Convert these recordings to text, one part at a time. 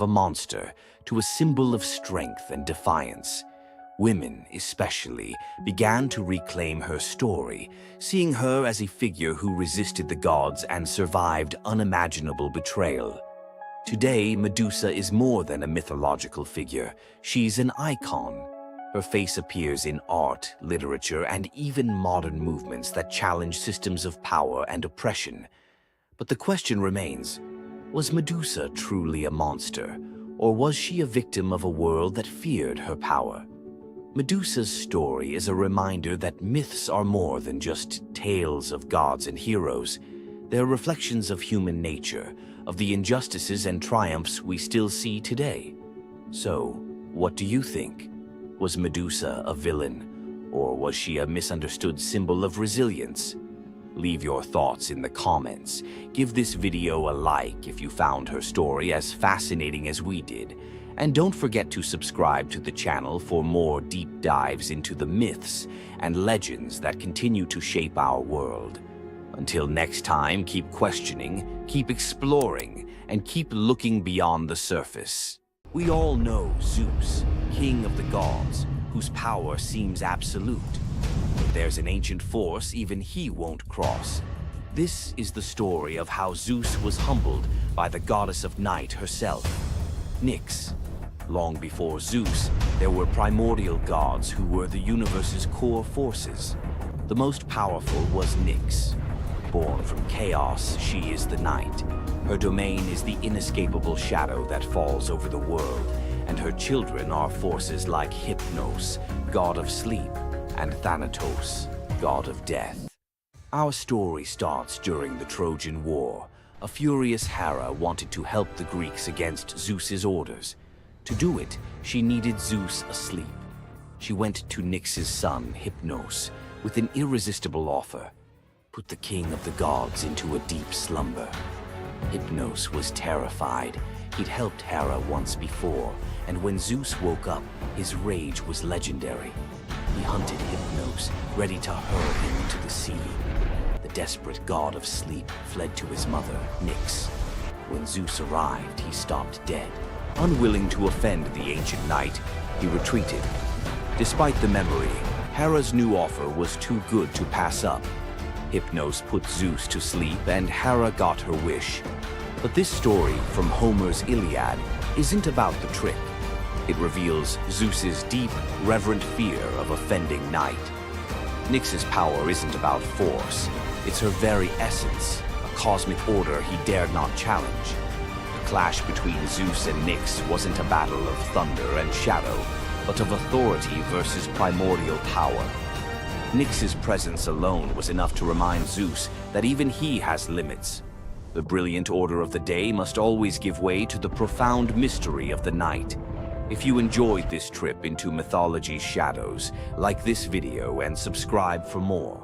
a monster to a symbol of strength and defiance. Women, especially, began to reclaim her story, seeing her as a figure who resisted the gods and survived unimaginable betrayal. Today, Medusa is more than a mythological figure. She's an icon. Her face appears in art, literature, and even modern movements that challenge systems of power and oppression. But the question remains, was Medusa truly a monster, or was she a victim of a world that feared her power? Medusa's story is a reminder that myths are more than just tales of gods and heroes. They're reflections of human nature, of the injustices and triumphs we still see today. So, what do you think? Was Medusa a villain, or was she a misunderstood symbol of resilience? Leave your thoughts in the comments. Give this video a like if you found her story as fascinating as we did. And don't forget to subscribe to the channel for more deep dives into the myths and legends that continue to shape our world. Until next time, keep questioning, keep exploring, and keep looking beyond the surface. We all know Zeus, king of the gods, whose power seems absolute. If there's an ancient force even he won't cross. This is the story of how Zeus was humbled by the goddess of night herself, Nyx. Long before Zeus, there were primordial gods who were the universe's core forces. The most powerful was Nyx. Born from chaos, she is the night. Her domain is the inescapable shadow that falls over the world, and her children are forces like Hypnos, god of sleep, and Thanatos, god of death. Our story starts during the Trojan War. A furious Hera wanted to help the Greeks against Zeus's orders. To do it, she needed Zeus asleep. She went to Nyx's son, Hypnos, with an irresistible offer: put the king of the gods into a deep slumber. Hypnos was terrified. He'd helped Hera once before, and when Zeus woke up, his rage was legendary. He hunted Hypnos, ready to hurl him into the sea. The desperate god of sleep fled to his mother, Nyx. When Zeus arrived, he stopped dead. Unwilling to offend the ancient knight, he retreated. Despite the memory, Hera's new offer was too good to pass up. Hypnos put Zeus to sleep, and Hera got her wish. But this story from Homer's Iliad isn't about the trick. It reveals Zeus's deep, reverent fear of offending night. Nyx's power isn't about force. It's her very essence, a cosmic order he dared not challenge. The clash between Zeus and Nyx wasn't a battle of thunder and shadow, but of authority versus primordial power. Nyx's presence alone was enough to remind Zeus that even he has limits. The brilliant order of the day must always give way to the profound mystery of the night. If you enjoyed this trip into mythology's shadows, like this video and subscribe for more.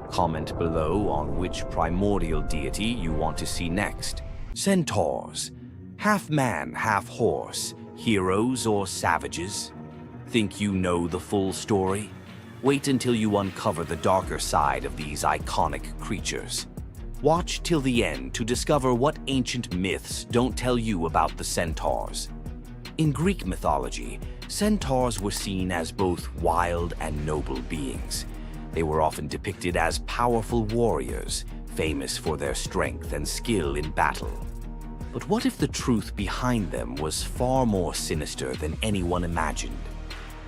Comment below on which primordial deity you want to see next. Centaurs, half man, half horse, heroes or savages? Think you know the full story? Wait until you uncover the darker side of these iconic creatures. Watch till the end to discover what ancient myths don't tell you about the centaurs. In Greek mythology, centaurs were seen as both wild and noble beings. They were often depicted as powerful warriors, famous for their strength and skill in battle. But what if the truth behind them was far more sinister than anyone imagined?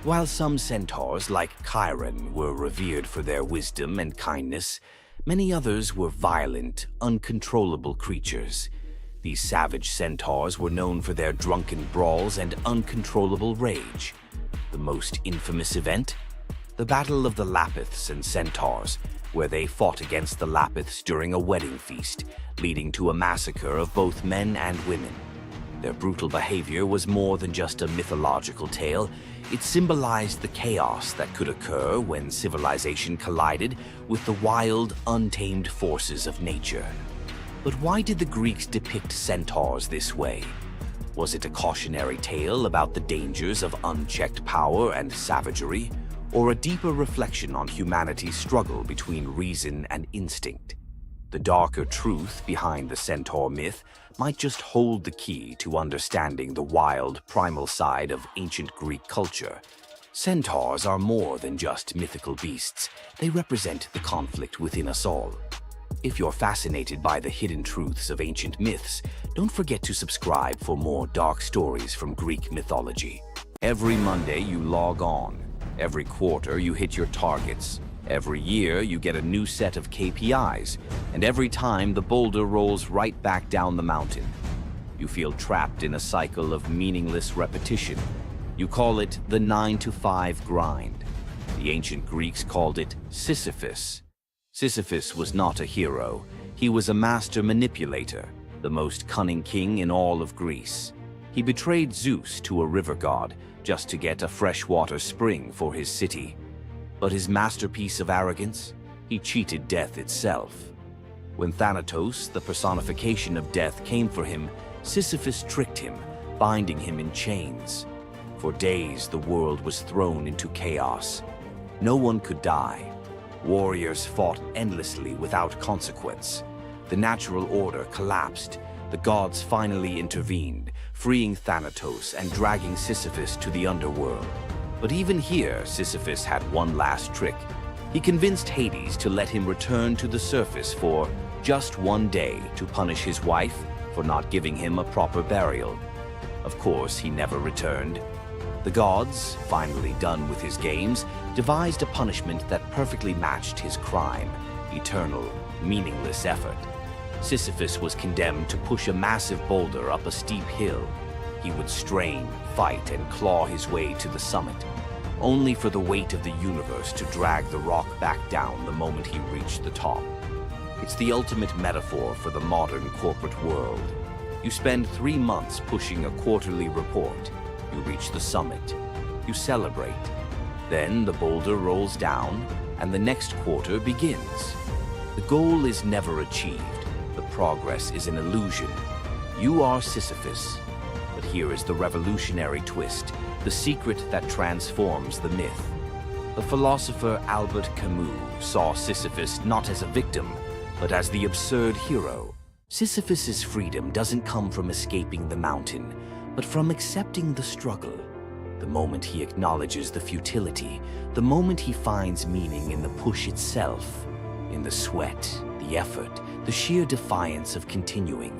While some centaurs, like Chiron, were revered for their wisdom and kindness, many others were violent, uncontrollable creatures. These savage centaurs were known for their drunken brawls and uncontrollable rage. The most infamous event? The Battle of the Lapiths and Centaurs, where they fought against the Lapiths during a wedding feast, leading to a massacre of both men and women. Their brutal behavior was more than just a mythological tale. It symbolized the chaos that could occur when civilization collided with the wild, untamed forces of nature. But why did the Greeks depict centaurs this way? Was it a cautionary tale about the dangers of unchecked power and savagery, or a deeper reflection on humanity's struggle between reason and instinct? The darker truth behind the centaur myth might just hold the key to understanding the wild, primal side of ancient Greek culture. Centaurs are more than just mythical beasts. They represent the conflict within us all. If you're fascinated by the hidden truths of ancient myths, don't forget to subscribe for more dark stories from Greek mythology. Every Monday you log on. Every quarter you hit your targets. Every year you get a new set of KPIs, and every time the boulder rolls right back down the mountain. You feel trapped in a cycle of meaningless repetition. You call it the 9-to-5 grind. The ancient Greeks called it Sisyphus. Sisyphus was not a hero. He was a master manipulator, the most cunning king in all of Greece. He betrayed Zeus to a river god just to get a freshwater spring for his city. But his masterpiece of arrogance? He cheated death itself. When Thanatos, the personification of death, came for him, Sisyphus tricked him, binding him in chains. For days, the world was thrown into chaos. No one could die. Warriors fought endlessly without consequence. The natural order collapsed. The gods finally intervened, freeing Thanatos and dragging Sisyphus to the underworld. But even here, Sisyphus had one last trick. He convinced Hades to let him return to the surface for just one day to punish his wife for not giving him a proper burial. Of course, he never returned. The gods, finally done with his games, devised a punishment that perfectly matched his crime: eternal, meaningless effort. Sisyphus was condemned to push a massive boulder up a steep hill. He would strain, fight, and claw his way to the summit, only for the weight of the universe to drag the rock back down the moment he reached the top. It's the ultimate metaphor for the modern corporate world. You spend 3 months pushing a quarterly report. You reach the summit. You celebrate. Then the boulder rolls down, and the next quarter begins. The goal is never achieved. The progress is an illusion. You are Sisyphus. But here is the revolutionary twist, the secret that transforms the myth. The philosopher Albert Camus saw Sisyphus not as a victim, but as the absurd hero. Sisyphus's freedom doesn't come from escaping the mountain, but from accepting the struggle. The moment he acknowledges the futility, the moment he finds meaning in the push itself, in the sweat, the effort, the sheer defiance of continuing,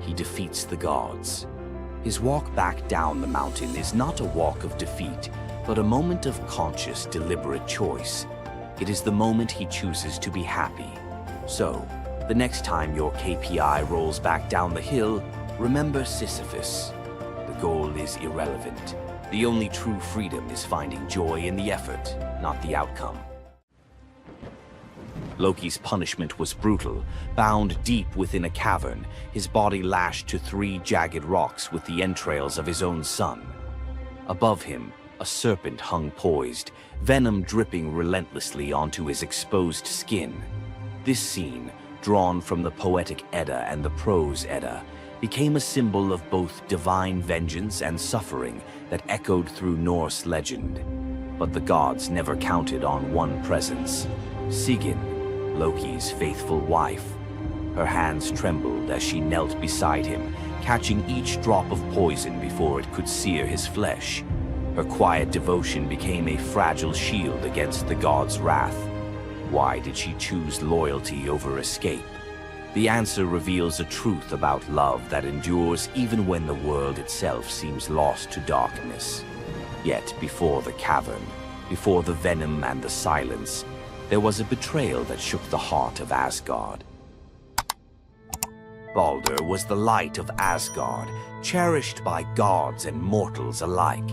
he defeats the gods. His walk back down the mountain is not a walk of defeat, but a moment of conscious, deliberate choice. It is the moment he chooses to be happy. So, the next time your KPI rolls back down the hill, remember Sisyphus. The goal is irrelevant. The only true freedom is finding joy in the effort, not the outcome. Loki's punishment was brutal. Bound deep within a cavern, his body lashed to 3 jagged rocks with the entrails of his own son. Above him, a serpent hung poised, venom dripping relentlessly onto his exposed skin. This scene, drawn from the poetic Edda and the prose Edda, became a symbol of both divine vengeance and suffering that echoed through Norse legend. But the gods never counted on one presence: Sigyn, Loki's faithful wife. Her hands trembled as she knelt beside him, catching each drop of poison before it could sear his flesh. Her quiet devotion became a fragile shield against the god's wrath. Why did she choose loyalty over escape? The answer reveals a truth about love that endures even when the world itself seems lost to darkness. Yet before the cavern, before the venom and the silence, there was a betrayal that shook the heart of Asgard. Balder was the light of Asgard, cherished by gods and mortals alike.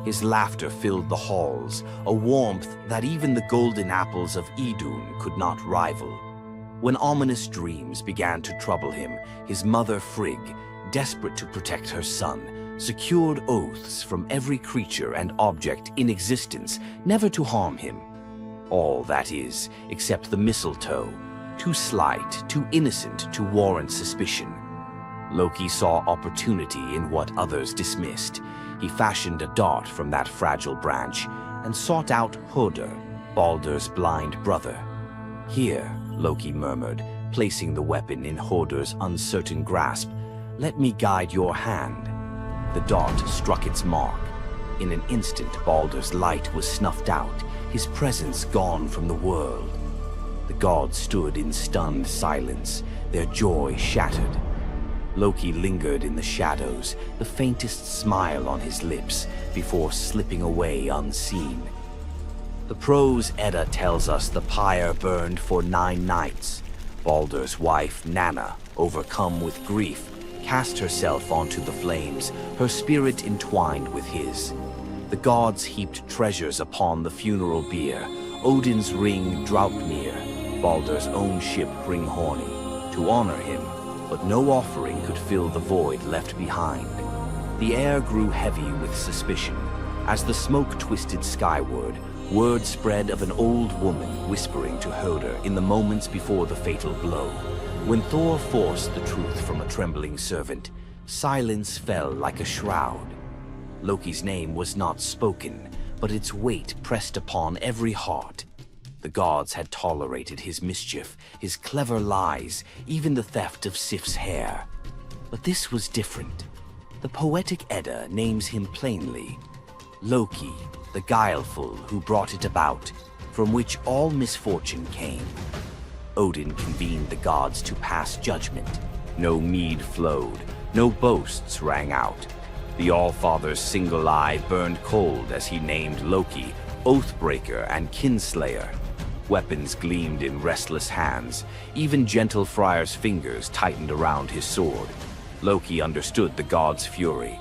His laughter filled the halls, a warmth that even the golden apples of Idun could not rival. When ominous dreams began to trouble him, his mother Frigg, desperate to protect her son, secured oaths from every creature and object in existence never to harm him. All, that is, except the mistletoe, too slight, too innocent to warrant suspicion. Loki saw opportunity in what others dismissed. He fashioned a dart from that fragile branch and sought out Hoder, Balder's blind brother. "Here," Loki murmured, placing the weapon in Hodor's uncertain grasp. "Let me guide your hand." The dart struck its mark. In an instant, Baldur's light was snuffed out, his presence gone from the world. The gods stood in stunned silence, their joy shattered. Loki lingered in the shadows, the faintest smile on his lips, before slipping away unseen. The prose Edda tells us the pyre burned for 9 nights. Baldur's wife, Nanna, overcome with grief, cast herself onto the flames, her spirit entwined with his. The gods heaped treasures upon the funeral bier, Odin's ring Draupnir, Baldur's own ship Hringhorni, to honor him, but no offering could fill the void left behind. The air grew heavy with suspicion. As the smoke twisted skyward, word spread of an old woman whispering to Hodor in the moments before the fatal blow. When Thor forced the truth from a trembling servant, silence fell like a shroud. Loki's name was not spoken, but its weight pressed upon every heart. The gods had tolerated his mischief, his clever lies, even the theft of Sif's hair. But this was different. The poetic Edda names him plainly: Loki, the guileful who brought it about, from which all misfortune came. Odin convened the gods to pass judgment. No mead flowed, no boasts rang out. The All-Father's single eye burned cold as he named Loki Oathbreaker and Kinslayer. Weapons gleamed in restless hands. Even gentle Friar's fingers tightened around his sword. Loki understood the gods' fury.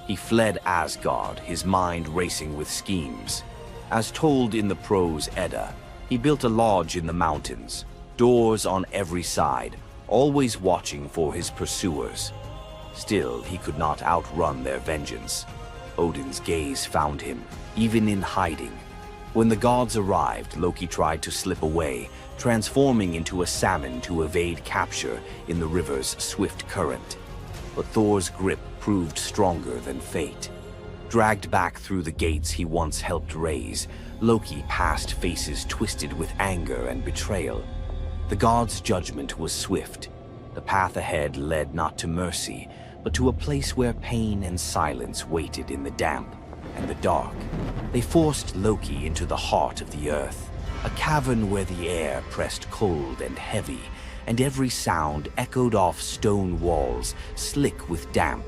He fled Asgard, his mind racing with schemes. As told in the prose Edda, he built a lodge in the mountains, doors on every side, always watching for his pursuers. Still, he could not outrun their vengeance. Odin's gaze found him, even in hiding. When the gods arrived, Loki tried to slip away, transforming into a salmon to evade capture in the river's swift current. But Thor's grip proved stronger than fate. Dragged back through the gates he once helped raise, Loki passed faces twisted with anger and betrayal. The gods' judgment was swift. The path ahead led not to mercy, but to a place where pain and silence waited in the damp and the dark. They forced Loki into the heart of the earth, a cavern where the air pressed cold and heavy, and every sound echoed off stone walls, slick with damp.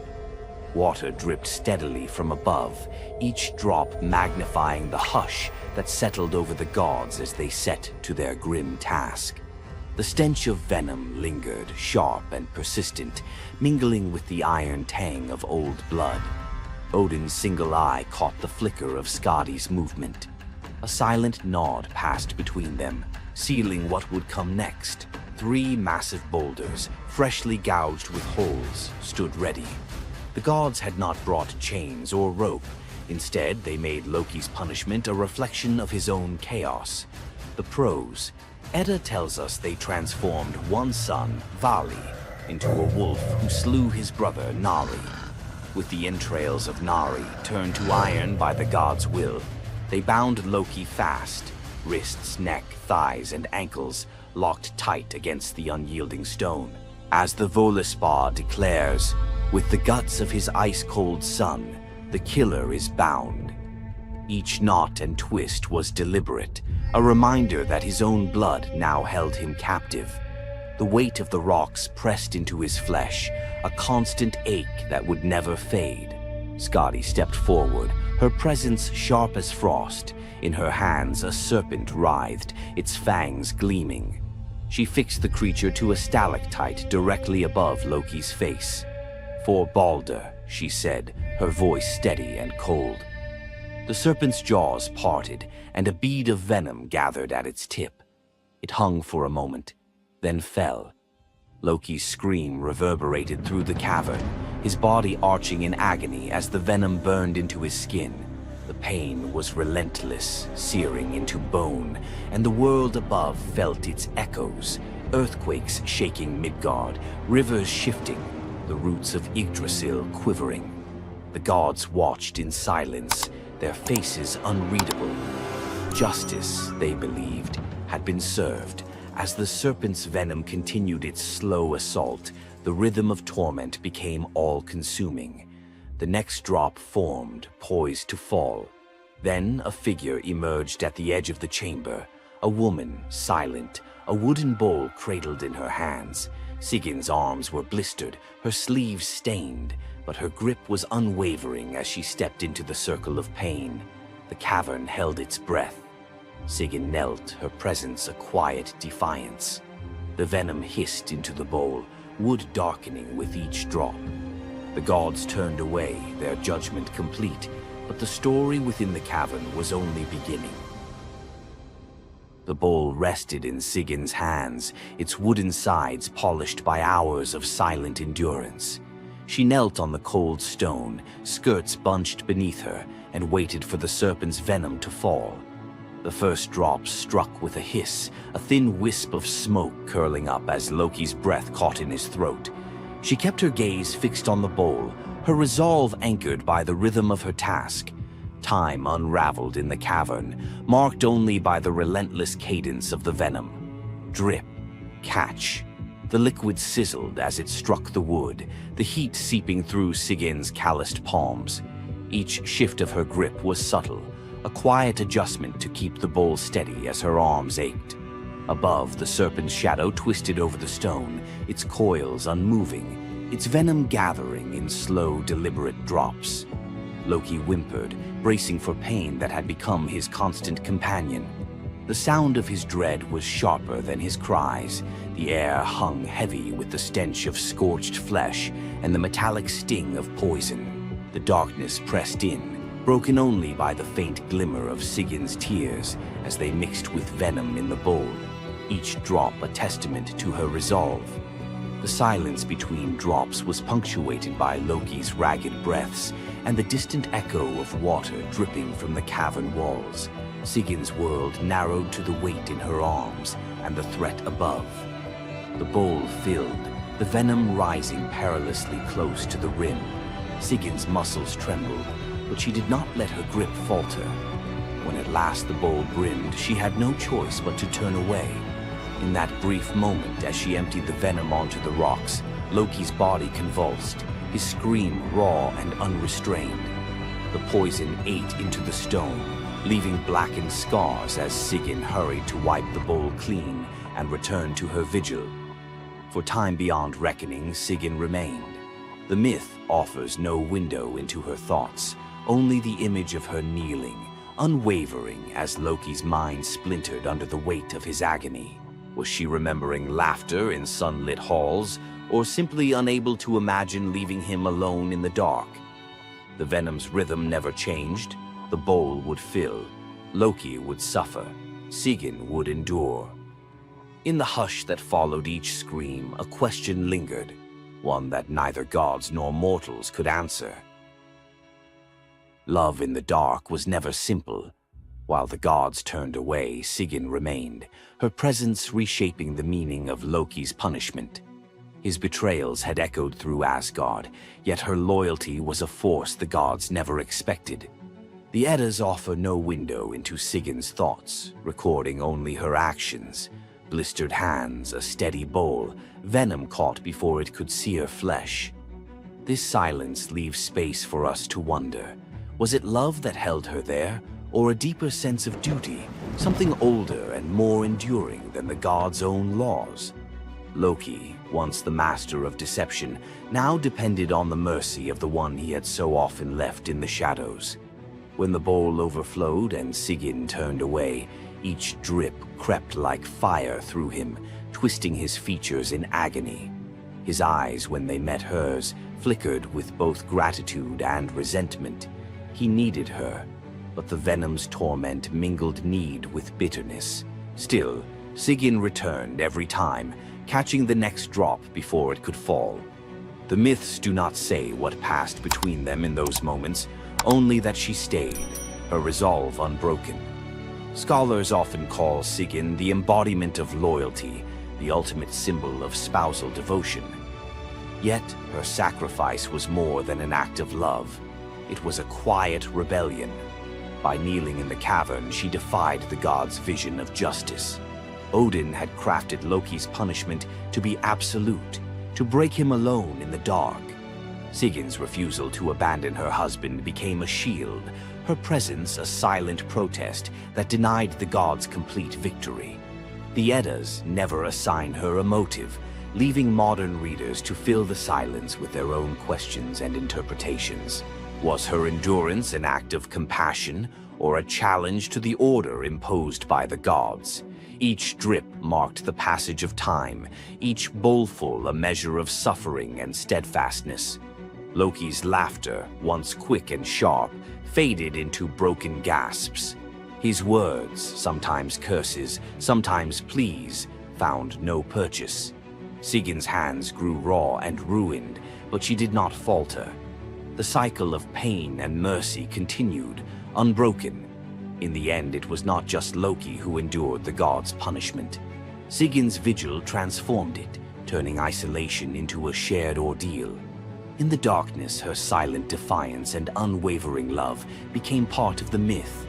Water dripped steadily from above, each drop magnifying the hush that settled over the gods as they set to their grim task. The stench of venom lingered, sharp and persistent, mingling with the iron tang of old blood. Odin's single eye caught the flicker of Skadi's movement. A silent nod passed between them, sealing what would come next. 3 massive boulders, freshly gouged with holes, stood ready. The gods had not brought chains or rope. Instead, they made Loki's punishment a reflection of his own chaos. The prose: Edda tells us they transformed one son, Vali, into a wolf who slew his brother, Nari. With the entrails of Nari turned to iron by the gods' will, they bound Loki fast, wrists, neck, thighs, and ankles locked tight against the unyielding stone. As the Völuspá declares, with the guts of his ice-cold son, the killer is bound. Each knot and twist was deliberate, a reminder that his own blood now held him captive. The weight of the rocks pressed into his flesh, a constant ache that would never fade. Skadi stepped forward, her presence sharp as frost. In her hands, a serpent writhed, its fangs gleaming. She fixed the creature to a stalactite directly above Loki's face. "For Baldur," she said, her voice steady and cold. The serpent's jaws parted, and a bead of venom gathered at its tip. It hung for a moment, then fell. Loki's scream reverberated through the cavern, his body arching in agony as the venom burned into his skin. The pain was relentless, searing into bone, and the world above felt its echoes, earthquakes shaking Midgard, rivers shifting, the roots of Yggdrasil quivering. The gods watched in silence, their faces unreadable. Justice, they believed, had been served. As the serpent's venom continued its slow assault, the rhythm of torment became all-consuming. The next drop formed, poised to fall. Then a figure emerged at the edge of the chamber, a woman, silent, a wooden bowl cradled in her hands. Sigin's arms were blistered, her sleeves stained, but her grip was unwavering as she stepped into the circle of pain. The cavern held its breath. Sigyn knelt, her presence a quiet defiance. The venom hissed into the bowl, wood darkening with each drop. The gods turned away, their judgment complete, but the story within the cavern was only beginning. The bowl rested in Sigyn's hands, its wooden sides polished by hours of silent endurance. She knelt on the cold stone, skirts bunched beneath her, and waited for the serpent's venom to fall. The first drop struck with a hiss, a thin wisp of smoke curling up as Loki's breath caught in his throat. She kept her gaze fixed on the bowl, her resolve anchored by the rhythm of her task. Time unraveled in the cavern, marked only by the relentless cadence of the venom. Drip, catch. The liquid sizzled as it struck the wood, the heat seeping through Sigyn's calloused palms. Each shift of her grip was subtle, a quiet adjustment to keep the bowl steady as her arms ached. Above, the serpent's shadow twisted over the stone, its coils unmoving, its venom gathering in slow, deliberate drops. Loki whimpered, bracing for pain that had become his constant companion. The sound of his dread was sharper than his cries. The air hung heavy with the stench of scorched flesh and the metallic sting of poison. The darkness pressed in, broken only by the faint glimmer of Sigyn's tears as they mixed with venom in the bowl, each drop a testament to her resolve. The silence between drops was punctuated by Loki's ragged breaths and the distant echo of water dripping from the cavern walls. Sigyn's world narrowed to the weight in her arms and the threat above. The bowl filled, the venom rising perilously close to the rim. Sigyn's muscles trembled, but she did not let her grip falter. When at last the bowl brimmed, she had no choice but to turn away. In that brief moment, as she emptied the venom onto the rocks, Loki's body convulsed, his scream raw and unrestrained. The poison ate into the stone, leaving blackened scars as Sigyn hurried to wipe the bowl clean and return to her vigil. For time beyond reckoning, Sigyn remained. The myth offers no window into her thoughts, only the image of her kneeling, unwavering as Loki's mind splintered under the weight of his agony. Was she remembering laughter in sunlit halls, or simply unable to imagine leaving him alone in the dark? The venom's rhythm never changed. The bowl would fill. Loki would suffer. Sigyn would endure. In the hush that followed each scream, a question lingered, one that neither gods nor mortals could answer. Love in the dark was never simple. While the gods turned away, Sigyn remained, her presence reshaping the meaning of Loki's punishment. His betrayals had echoed through Asgard, yet her loyalty was a force the gods never expected. The Eddas offer no window into Sigyn's thoughts, recording only her actions. Blistered hands, a steady bowl, venom caught before it could sear flesh. This silence leaves space for us to wonder. Was it love that held her there, or a deeper sense of duty, something older and more enduring than the gods' own laws? Loki, once the master of deception, now depended on the mercy of the one he had so often left in the shadows. When the bowl overflowed and Sigyn turned away, each drip crept like fire through him, twisting his features in agony. His eyes, when they met hers, flickered with both gratitude and resentment. He needed her, but the venom's torment mingled need with bitterness. Still, Sigyn returned every time, catching the next drop before it could fall. The myths do not say what passed between them in those moments, only that she stayed, her resolve unbroken. Scholars often call Sigyn the embodiment of loyalty, the ultimate symbol of spousal devotion. Yet, her sacrifice was more than an act of love. It was a quiet rebellion. By kneeling in the cavern, she defied the gods' vision of justice. Odin had crafted Loki's punishment to be absolute, to break him alone in the dark. Sigyn's refusal to abandon her husband became a shield, her presence a silent protest that denied the gods complete victory. The Eddas never assign her a motive, leaving modern readers to fill the silence with their own questions and interpretations. Was her endurance an act of compassion or a challenge to the order imposed by the gods? Each drip marked the passage of time, each bowlful a measure of suffering and steadfastness. Loki's laughter, once quick and sharp, faded into broken gasps. His words, sometimes curses, sometimes pleas, found no purchase. Sigyn's hands grew raw and ruined, but she did not falter. The cycle of pain and mercy continued, unbroken. In the end, it was not just Loki who endured the gods' punishment. Sigyn's vigil transformed it, turning isolation into a shared ordeal. In the darkness, her silent defiance and unwavering love became part of the myth,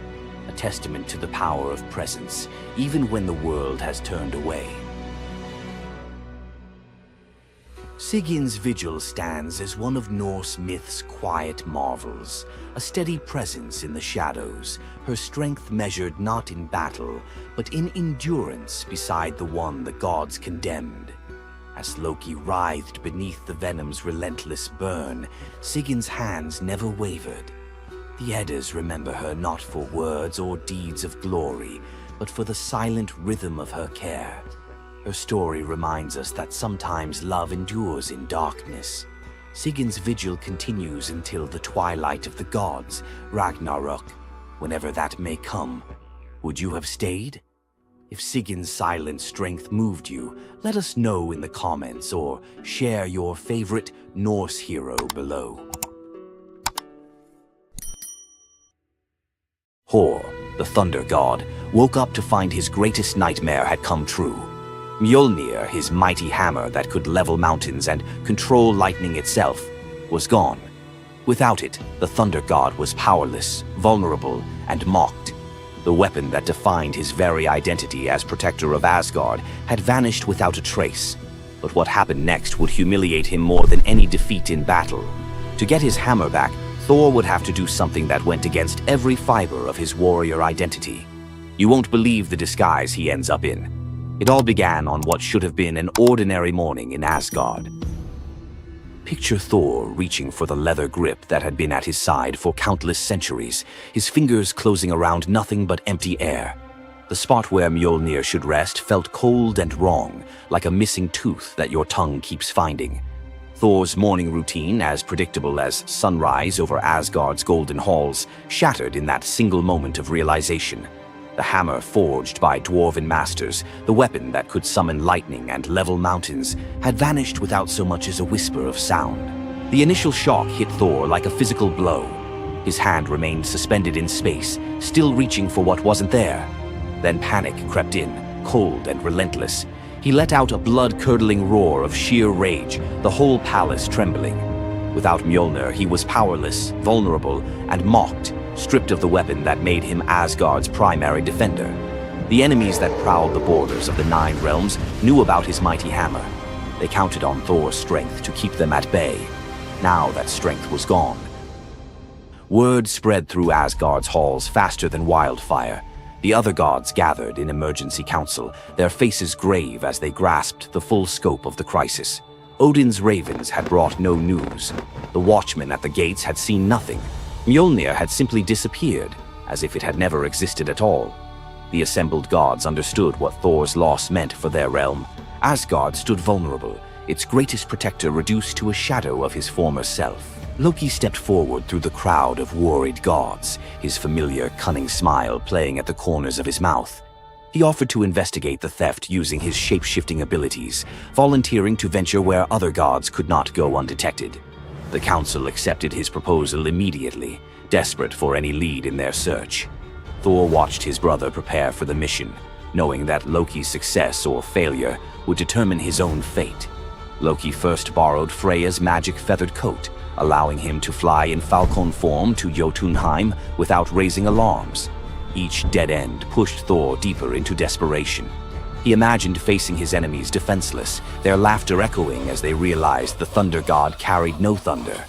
a testament to the power of presence, even when the world has turned away. Sigyn's vigil stands as one of Norse myth's quiet marvels, a steady presence in the shadows, her strength measured not in battle, but in endurance beside the one the gods condemned. As Loki writhed beneath the venom's relentless burn, Sigyn's hands never wavered. The Eddas remember her not for words or deeds of glory, but for the silent rhythm of her care. Her story reminds us that sometimes love endures in darkness. Sigyn's vigil continues until the twilight of the gods, Ragnarok, whenever that may come. Would you have stayed? If Sigyn's silent strength moved you, let us know in the comments or share your favorite Norse hero below. Thor, the thunder god, woke up to find his greatest nightmare had come true. Mjolnir, his mighty hammer that could level mountains and control lightning itself, was gone. Without it, the thunder god was powerless, vulnerable, and mocked. The weapon that defined his very identity as protector of Asgard had vanished without a trace. But what happened next would humiliate him more than any defeat in battle. To get his hammer back, Thor would have to do something that went against every fiber of his warrior identity. You won't believe the disguise he ends up in. It all began on what should have been an ordinary morning in Asgard. Picture Thor reaching for the leather grip that had been at his side for countless centuries, his fingers closing around nothing but empty air. The spot where Mjolnir should rest felt cold and wrong, like a missing tooth that your tongue keeps finding. Thor's morning routine, as predictable as sunrise over Asgard's golden halls, shattered in that single moment of realization. The hammer forged by dwarven masters, the weapon that could summon lightning and level mountains, had vanished without so much as a whisper of sound. The initial shock hit Thor like a physical blow. His hand remained suspended in space, still reaching for what wasn't there. Then panic crept in, cold and relentless. He let out a blood-curdling roar of sheer rage, the whole palace trembling. Without Mjolnir, he was powerless, vulnerable, and mocked, stripped of the weapon that made him Asgard's primary defender. The enemies that prowled the borders of the Nine Realms knew about his mighty hammer. They counted on Thor's strength to keep them at bay. Now that strength was gone. Word spread through Asgard's halls faster than wildfire. The other gods gathered in emergency council, their faces grave as they grasped the full scope of the crisis. Odin's ravens had brought no news. The watchmen at the gates had seen nothing. Mjolnir had simply disappeared, as if it had never existed at all. The assembled gods understood what Thor's loss meant for their realm. Asgard stood vulnerable, its greatest protector reduced to a shadow of his former self. Loki stepped forward through the crowd of worried gods, his familiar, cunning smile playing at the corners of his mouth. He offered to investigate the theft using his shape-shifting abilities, volunteering to venture where other gods could not go undetected. The council accepted his proposal immediately, desperate for any lead in their search. Thor watched his brother prepare for the mission, knowing that Loki's success or failure would determine his own fate. Loki first borrowed Freya's magic feathered coat, allowing him to fly in falcon form to Jotunheim without raising alarms. Each dead end pushed Thor deeper into desperation. He imagined facing his enemies defenseless, their laughter echoing as they realized the thunder god carried no thunder.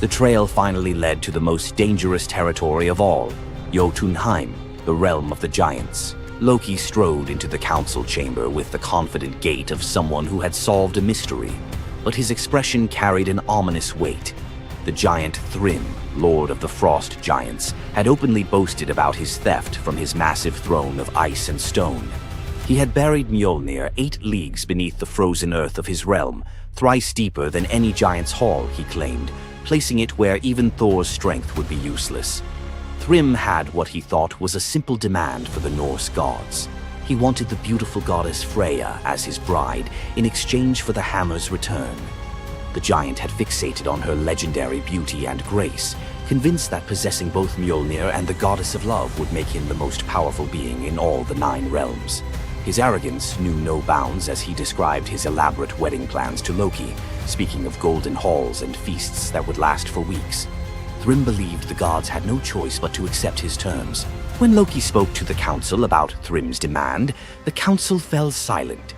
The trail finally led to the most dangerous territory of all, Jotunheim, the realm of the giants. Loki strode into the council chamber with the confident gait of someone who had solved a mystery, but his expression carried an ominous weight. The giant Thrym, lord of the frost giants, had openly boasted about his theft from his massive throne of ice and stone. He had buried Mjolnir 8 leagues beneath the frozen earth of his realm, thrice deeper than any giant's hall, he claimed, placing it where even Thor's strength would be useless. Thrym had what he thought was a simple demand for the Norse gods. He wanted the beautiful goddess Freya as his bride in exchange for the hammer's return. The giant had fixated on her legendary beauty and grace, convinced that possessing both Mjolnir and the goddess of love would make him the most powerful being in all the 9 realms. His arrogance knew no bounds as he described his elaborate wedding plans to Loki, speaking of golden halls and feasts that would last for weeks. Thrym believed the gods had no choice but to accept his terms. When Loki spoke to the council about Thrym's demand, the council fell silent.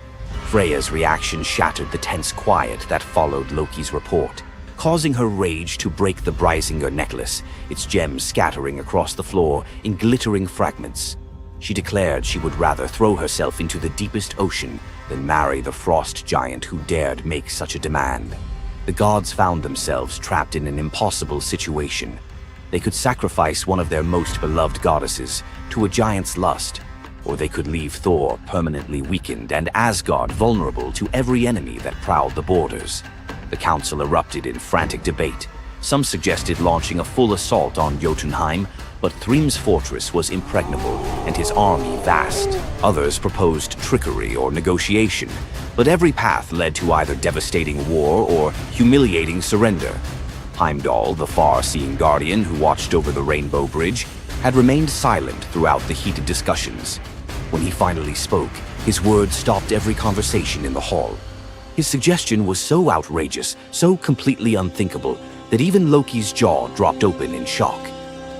Freya's reaction shattered the tense quiet that followed Loki's report, causing her rage to break the Brysinger necklace, its gems scattering across the floor in glittering fragments. She declared she would rather throw herself into the deepest ocean than marry the frost giant who dared make such a demand. The gods found themselves trapped in an impossible situation. They could sacrifice one of their most beloved goddesses to a giant's lust, or they could leave Thor permanently weakened and Asgard vulnerable to every enemy that prowled the borders. The council erupted in frantic debate. Some suggested launching a full assault on Jotunheim, but Thrym's fortress was impregnable and his army vast. Others proposed trickery or negotiation, but every path led to either devastating war or humiliating surrender. Heimdall, the far-seeing guardian who watched over the Rainbow Bridge, had remained silent throughout the heated discussions. When he finally spoke, his words stopped every conversation in the hall. His suggestion was so outrageous, so completely unthinkable, that even Loki's jaw dropped open in shock.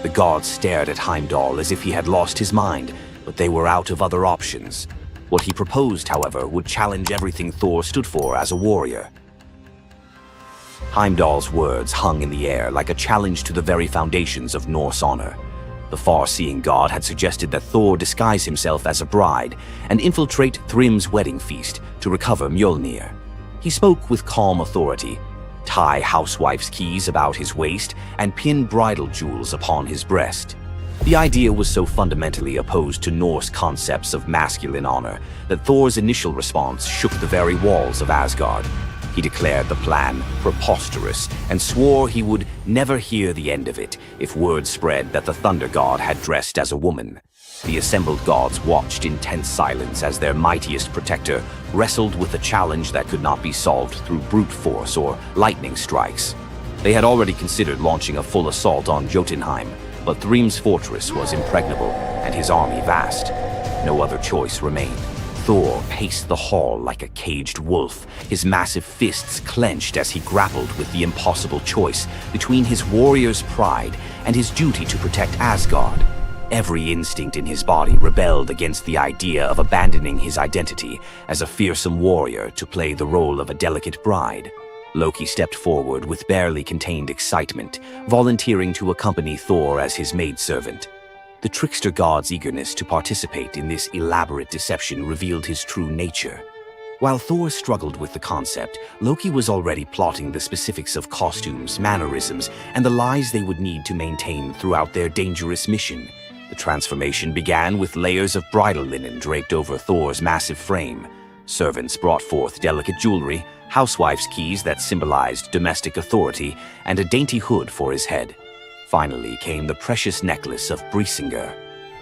The gods stared at Heimdall as if he had lost his mind, but they were out of other options. What he proposed, however, would challenge everything Thor stood for as a warrior. Heimdall's words hung in the air like a challenge to the very foundations of Norse honor. The far-seeing god had suggested that Thor disguise himself as a bride and infiltrate Thrym's wedding feast to recover Mjolnir. He spoke with calm authority, tie housewife's keys about his waist, and pin bridal jewels upon his breast. The idea was so fundamentally opposed to Norse concepts of masculine honor that Thor's initial response shook the very walls of Asgard. He declared the plan preposterous and swore he would never hear the end of it if word spread that the thunder god had dressed as a woman. The assembled gods watched in tense silence as their mightiest protector wrestled with a challenge that could not be solved through brute force or lightning strikes. They had already considered launching a full assault on Jotunheim, but Thrym's fortress was impregnable and his army vast. No other choice remained. Thor paced the hall like a caged wolf, his massive fists clenched as he grappled with the impossible choice between his warrior's pride and his duty to protect Asgard. Every instinct in his body rebelled against the idea of abandoning his identity as a fearsome warrior to play the role of a delicate bride. Loki stepped forward with barely contained excitement, volunteering to accompany Thor as his maidservant. The trickster god's eagerness to participate in this elaborate deception revealed his true nature. While Thor struggled with the concept, Loki was already plotting the specifics of costumes, mannerisms, and the lies they would need to maintain throughout their dangerous mission. The transformation began with layers of bridal linen draped over Thor's massive frame. Servants brought forth delicate jewelry, housewife's keys that symbolized domestic authority, and a dainty hood for his head. Finally came the precious necklace of Brysinger.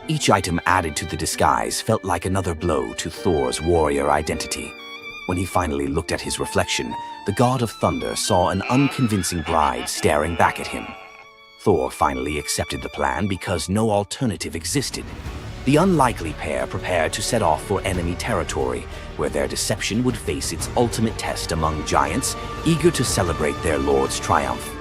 Each item added to the disguise felt like another blow to Thor's warrior identity. When he finally looked at his reflection, the god of thunder saw an unconvincing bride staring back at him. Thor finally accepted the plan because no alternative existed. The unlikely pair prepared to set off for enemy territory, where their deception would face its ultimate test among giants, eager to celebrate their lord's triumph.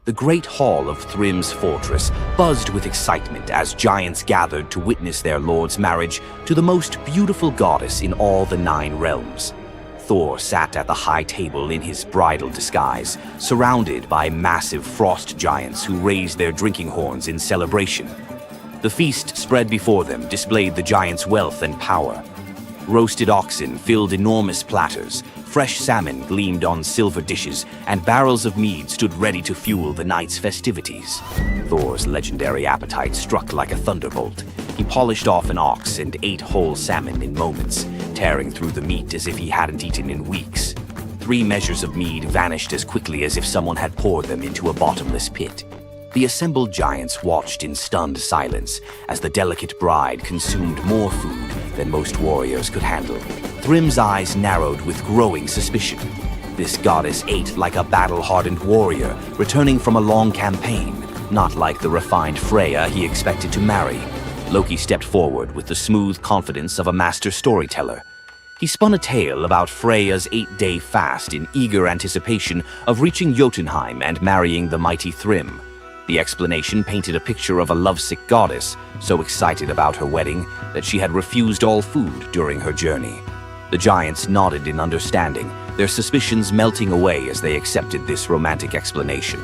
The great hall of Thrym's fortress buzzed with excitement as giants gathered to witness their lord's marriage to the most beautiful goddess in all the 9 realms. Thor sat at the high table in his bridal disguise, surrounded by massive frost giants who raised their drinking horns in celebration. The feast spread before them displayed the giants' wealth and power. Roasted oxen filled enormous platters, fresh salmon gleamed on silver dishes, and barrels of mead stood ready to fuel the night's festivities. Thor's legendary appetite struck like a thunderbolt. He polished off an ox and ate whole salmon in moments, tearing through the meat as if he hadn't eaten in weeks. 3 measures of mead vanished as quickly as if someone had poured them into a bottomless pit. The assembled giants watched in stunned silence as the delicate bride consumed more food than most warriors could handle. Thrym's eyes narrowed with growing suspicion. This goddess ate like a battle-hardened warrior, returning from a long campaign, not like the refined Freya he expected to marry. Loki stepped forward with the smooth confidence of a master storyteller. He spun a tale about Freya's 8-day fast in eager anticipation of reaching Jotunheim and marrying the mighty Thrym. The explanation painted a picture of a lovesick goddess, so excited about her wedding that she had refused all food during her journey. The giants nodded in understanding, their suspicions melting away as they accepted this romantic explanation.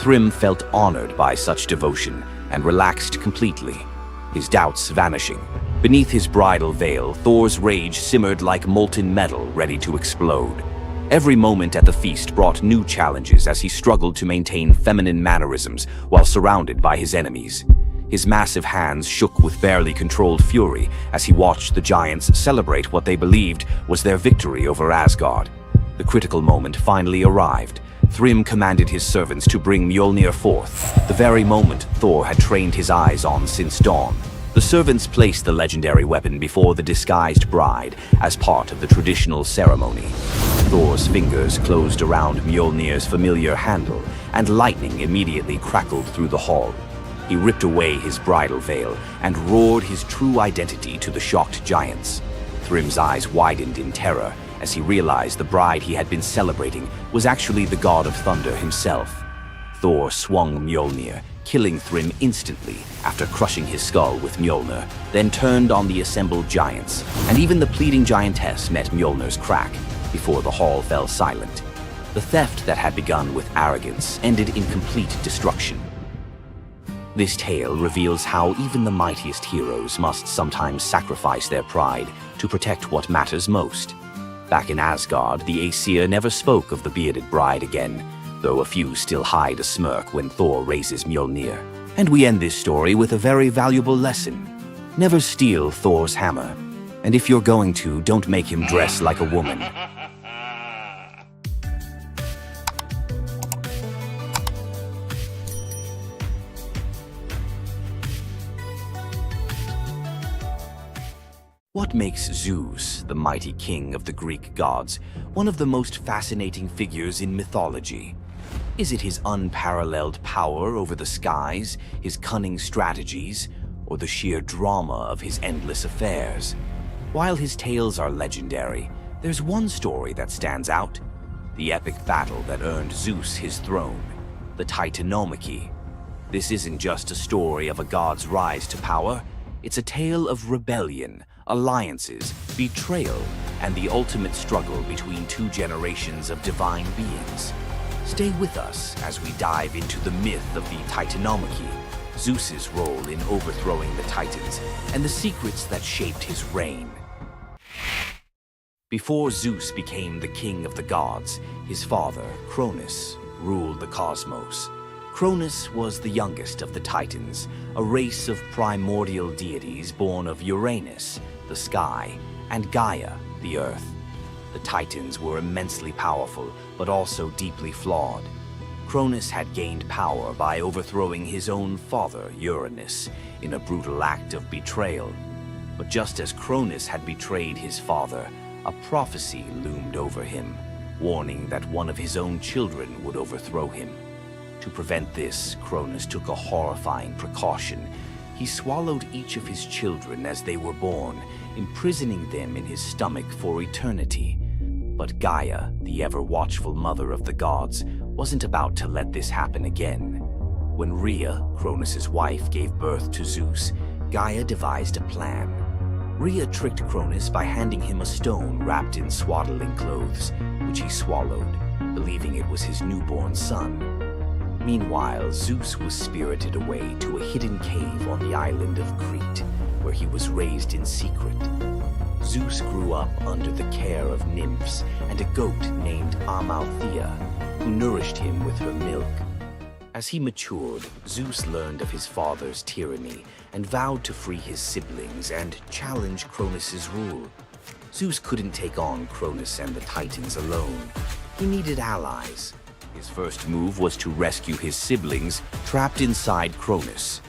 Thrym felt honored by such devotion and relaxed completely, his doubts vanishing. Beneath his bridal veil, Thor's rage simmered like molten metal ready to explode. Every moment at the feast brought new challenges as he struggled to maintain feminine mannerisms while surrounded by his enemies. His massive hands shook with barely controlled fury as he watched the giants celebrate what they believed was their victory over Asgard. The critical moment finally arrived. Thrym commanded his servants to bring Mjolnir forth, the very moment Thor had trained his eyes on since dawn. The servants placed the legendary weapon before the disguised bride as part of the traditional ceremony. Thor's fingers closed around Mjolnir's familiar handle, and lightning immediately crackled through the hall. He ripped away his bridal veil and roared his true identity to the shocked giants. Thrym's eyes widened in terror as he realized the bride he had been celebrating was actually the god of thunder himself. Thor swung Mjolnir, killing Thrym instantly after crushing his skull with Mjolnir, then turned on the assembled giants, and even the pleading giantess met Mjolnir's crack before the hall fell silent. The theft that had begun with arrogance ended in complete destruction. This tale reveals how even the mightiest heroes must sometimes sacrifice their pride to protect what matters most. Back in Asgard, the Aesir never spoke of the bearded bride again, though a few still hide a smirk when Thor raises Mjolnir. And we end this story with a very valuable lesson. Never steal Thor's hammer. And if you're going to, don't make him dress like a woman. What makes Zeus, the mighty king of the Greek gods, one of the most fascinating figures in mythology? Is it his unparalleled power over the skies, his cunning strategies, or the sheer drama of his endless affairs? While his tales are legendary, there's one story that stands out: the epic battle that earned Zeus his throne, the Titanomachy. This isn't just a story of a god's rise to power, it's a tale of rebellion, alliances, betrayal, and the ultimate struggle between 2 generations of divine beings. Stay with us as we dive into the myth of the Titanomachy, Zeus's role in overthrowing the Titans, and the secrets that shaped his reign. Before Zeus became the king of the gods, his father, Cronus, ruled the cosmos. Cronus was the youngest of the Titans, a race of primordial deities born of Uranus, the sky, and Gaia, the earth. The Titans were immensely powerful, but also deeply flawed. Cronus had gained power by overthrowing his own father, Uranus, in a brutal act of betrayal. But just as Cronus had betrayed his father, a prophecy loomed over him, warning that one of his own children would overthrow him. To prevent this, Cronus took a horrifying precaution. He swallowed each of his children as they were born, imprisoning them in his stomach for eternity. But Gaia, the ever-watchful mother of the gods, wasn't about to let this happen again. When Rhea, Cronus' wife, gave birth to Zeus, Gaia devised a plan. Rhea tricked Cronus by handing him a stone wrapped in swaddling clothes, which he swallowed, believing it was his newborn son. Meanwhile, Zeus was spirited away to a hidden cave on the island of Crete, where he was raised in secret. Zeus grew up under the care of nymphs and a goat named Amalthea, who nourished him with her milk. As he matured, Zeus learned of his father's tyranny and vowed to free his siblings and challenge Cronus' rule. Zeus couldn't take on Cronus and the Titans alone. He needed allies. His first move was to rescue his siblings trapped inside Cronus.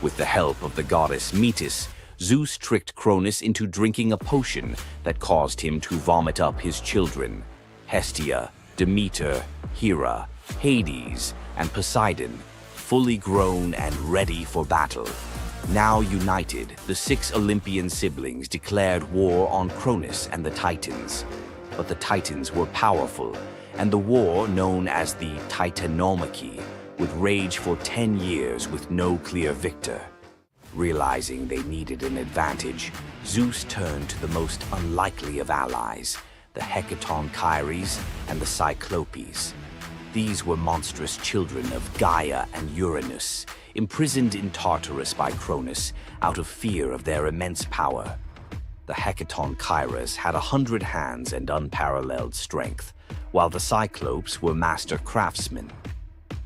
With the help of the goddess Metis, Zeus tricked Cronus into drinking a potion that caused him to vomit up his children: Hestia, Demeter, Hera, Hades, and Poseidon, fully grown and ready for battle. Now united, the 6 Olympian siblings declared war on Cronus and the Titans. But the Titans were powerful, and the war, known as the Titanomachy, would rage for 10 years with no clear victor. Realizing they needed an advantage, Zeus turned to the most unlikely of allies, the Hecatonchires and the Cyclopes. These were monstrous children of Gaia and Uranus, imprisoned in Tartarus by Cronus out of fear of their immense power. The Hecatonchires had 100 hands and unparalleled strength, while the Cyclopes were master craftsmen.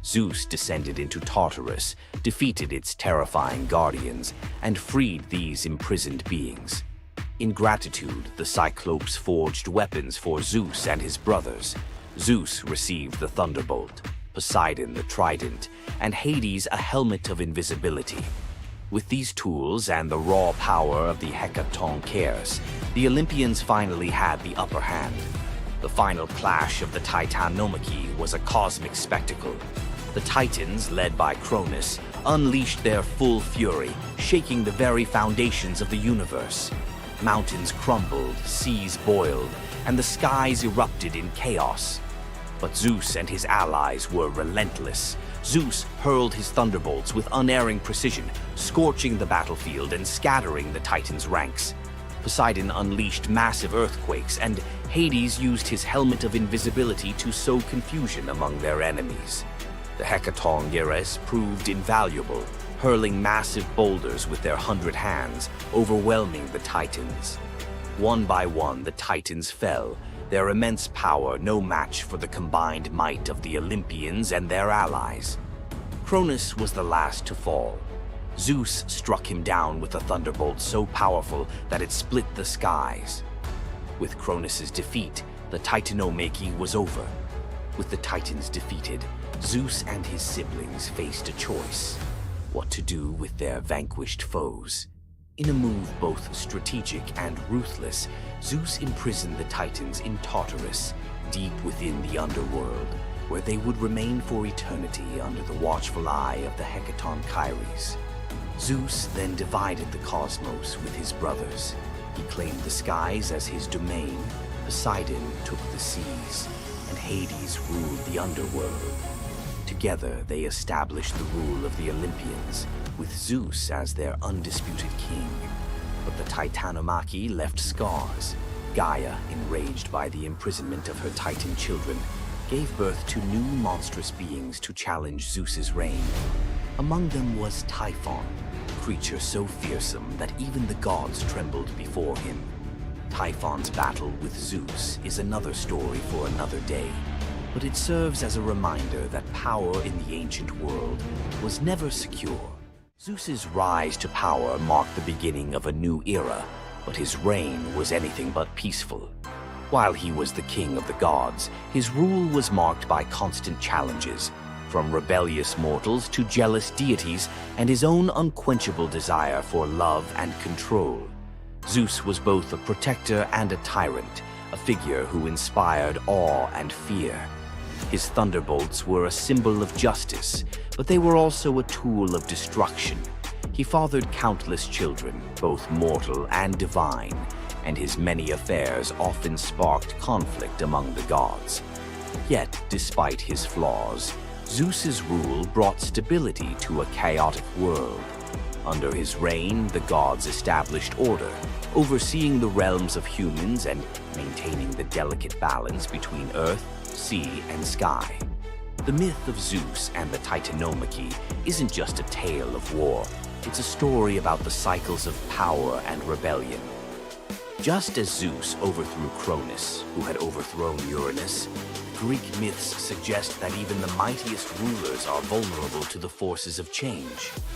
Zeus descended into Tartarus, defeated its terrifying guardians, and freed these imprisoned beings. In gratitude, the Cyclopes forged weapons for Zeus and his brothers. Zeus received the thunderbolt, Poseidon the trident, and Hades a helmet of invisibility. With these tools and the raw power of the Hecatonchires, the Olympians finally had the upper hand. The final clash of the Titanomachy was a cosmic spectacle. The Titans, led by Cronus, unleashed their full fury, shaking the very foundations of the universe. Mountains crumbled, seas boiled, and the skies erupted in chaos. But Zeus and his allies were relentless. Zeus hurled his thunderbolts with unerring precision, scorching the battlefield and scattering the Titans' ranks. Poseidon unleashed massive earthquakes, and Hades used his helmet of invisibility to sow confusion among their enemies. The Hecatonchires proved invaluable, hurling massive boulders with their 100 hands, overwhelming the Titans. One by one, the Titans fell, their immense power no match for the combined might of the Olympians and their allies. Cronus was the last to fall. Zeus struck him down with a thunderbolt so powerful that it split the skies. With Cronus' defeat, the Titanomachy was over. With the Titans defeated, Zeus and his siblings faced a choice: what to do with their vanquished foes. In a move both strategic and ruthless, Zeus imprisoned the Titans in Tartarus, deep within the underworld, where they would remain for eternity under the watchful eye of the Hecatonchires. Zeus then divided the cosmos with his brothers. He claimed the skies as his domain, Poseidon took the seas, and Hades ruled the underworld. Together, they established the rule of the Olympians, with Zeus as their undisputed king. But the Titanomachy left scars. Gaia, enraged by the imprisonment of her Titan children, gave birth to new monstrous beings to challenge Zeus's reign. Among them was Typhon, a creature so fearsome that even the gods trembled before him. Typhon's battle with Zeus is another story for another day, but it serves as a reminder that power in the ancient world was never secure. Zeus's rise to power marked the beginning of a new era, but his reign was anything but peaceful. While he was the king of the gods, his rule was marked by constant challenges, from rebellious mortals to jealous deities and his own unquenchable desire for love and control. Zeus was both a protector and a tyrant, a figure who inspired awe and fear. His thunderbolts were a symbol of justice, but they were also a tool of destruction. He fathered countless children, both mortal and divine, and his many affairs often sparked conflict among the gods. Yet, despite his flaws, Zeus's rule brought stability to a chaotic world. Under his reign, the gods established order, overseeing the realms of humans and maintaining the delicate balance between earth, sea, and sky. The myth of Zeus and the Titanomachy isn't just a tale of war. It's a story about the cycles of power and rebellion. Just as Zeus overthrew Cronus, who had overthrown Uranus, Greek myths suggest that even the mightiest rulers are vulnerable to the forces of change.